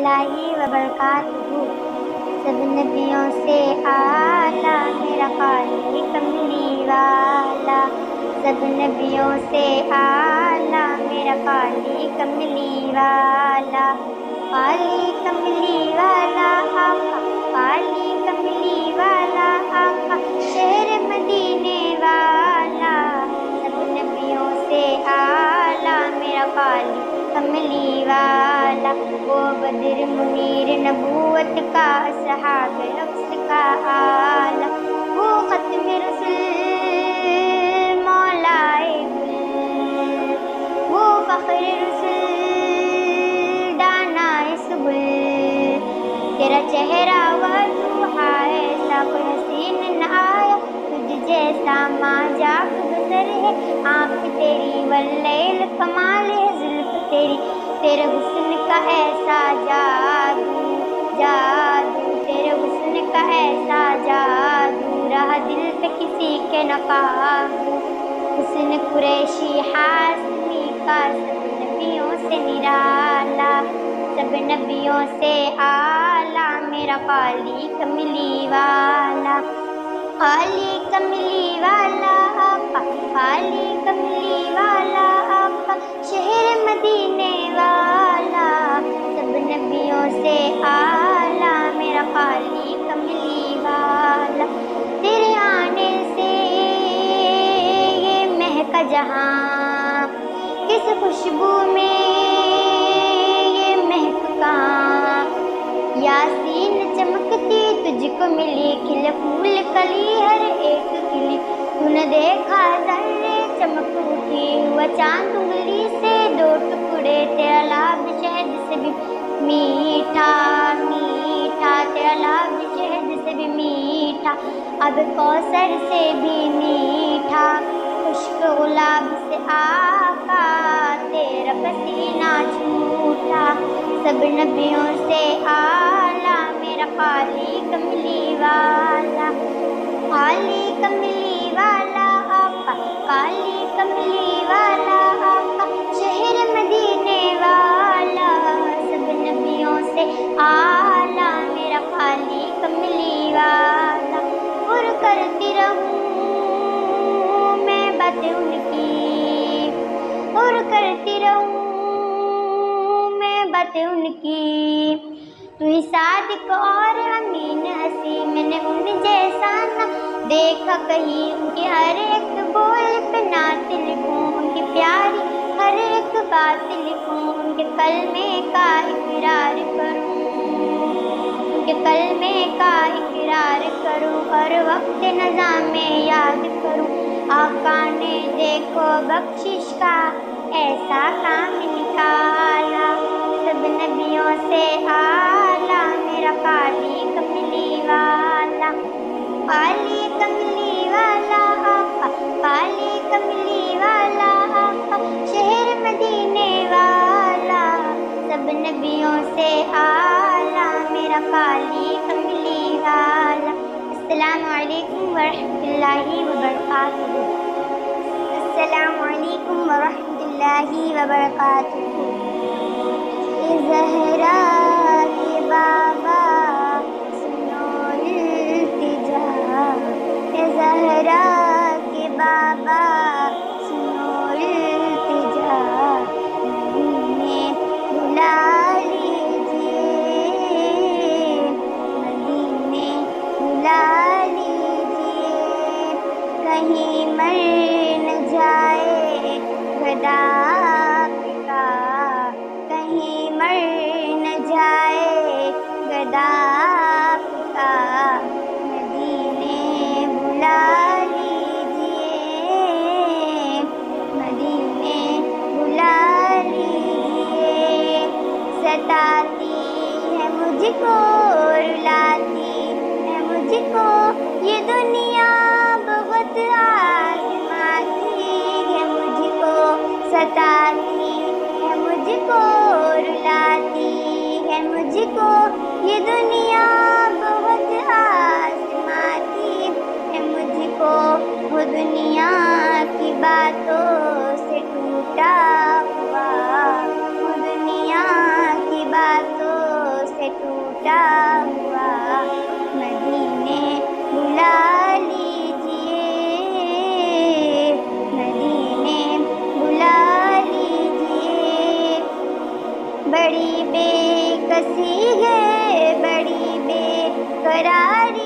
اللہ وبرکاتہ۔ سب نبیوں سے اعلیٰ میرا خالق کملی والا، سب نبیوں سے اعلیٰ میرا خالق کملی والا، خالق کملی والا آقا، خالق کملی والا آقا، شہر مدینے والا، سب نبیوں سے اعلیٰ میرا خالق کملی والا، وہ بدر منیر نبوت کا اصحاب حفظ کا آلہ، وہ ختم رسول مولائے گل، وہ فخر رسول دانائے سبل، تیرا چہرہ وضوحا ایسا کوئی حسین نہ آیا، تجھ جیسا ماں جاگ گزر ہے، آنکھ تیری واللیل کمال ہے، زلف تیری، تیرے حسن کا ایسا جادو، جادو تیرے حسن کا ایسا جادو، رہا دل پہ کسی کے نہ قابو، حسن قریشی ہاشمی کا سب نبیوں سے نرالا، سب نبیوں سے اعلیٰ میرا خالق کملی والا، خالق کملی والا آقا، خالق کملی والا آقا، شہر مدینے والا، سب نبیوں سے اعلیٰ میرا خالق کملی والا، تیرے آنے سے یہ مہکا جہاں، کس خوشبو میں یہ مہک کہاں، یاسین چمکتی تجھ کو ملی، کھل پھول کلی ہر ایک کلی، تو نے دیکھا ذرے چمک اٹھی، ہوا چاند انگلی سے دو ٹکڑے، تیرا لاب شہد سے بھی میٹھا میٹھا، تیرا لاب شہد سے بھی میٹھا، اب کوثر سے بھی میٹھا، خشک گلاب سے آقا تیرا پسینہ چھوٹا، سب نبیوں سے اعلیٰ میرا خالق کملی والا، خالق کملی والا آقا، خالق کملی والا آقا، شہر مدینے والا، سب نبیوں سے اعلیٰ میرا خالق کملی والا، پر کرتی رہوں میں باتیں ان کی، اور کرتی رہوں میں باتیں ان کی، تو ہی صادق اور امین ہنسی، میں نے ان جیسا نہ دیکھا کہیں، ان کی ہر ایک بول پہ نعت لکھوں، ان کی پیاری ہر ایک بات لکھوں، ان کے کلمے کا اقرار کروں، ان کے کلمے کا اقرار کروں، ہر وقت نظام یاد کروں، آقا نے دیکھو بخشش کا ایسا کام نکالا، سب نبیوں سے اعلیٰ میرا خالق کملی والا، خالق کملی والا آقا، خالق کملی والا آقا، شہر مدینے والا، سب نبیوں سے اعلیٰ میرا خالق کملی والا۔ السلام علیکم ورحمۃ اللہ وبرکاتہ، السلام علیکم ورحمۃ اللہ وبرکاتہ۔ زہرا کے بابا سنو التجا، زہرا کے بابا سنو التجا، مدینے بلا لیجیے، مدینے بلا لیجیے، کہیں مر نہ جائے گدا کا، کہیں مر نہ جائے گدا کا، مدینے بلا لیجیے، مدینے بلا لیجیے، ستاتی ہے مجھ کو رلاتی ہے مجھ کو یہ دنیا بہت آزماتی ہے مجھ کو، ستاتی ہے مجھ کو رلاتی ہے مجھ کو یہ دنیا بہت آزماتی ہے مجھ کو، وہ دنیا کی باتوں سے ٹوٹا ہوا، وہ دنیا کی باتوں بڑی بے کسی ہے، بڑی بے قراری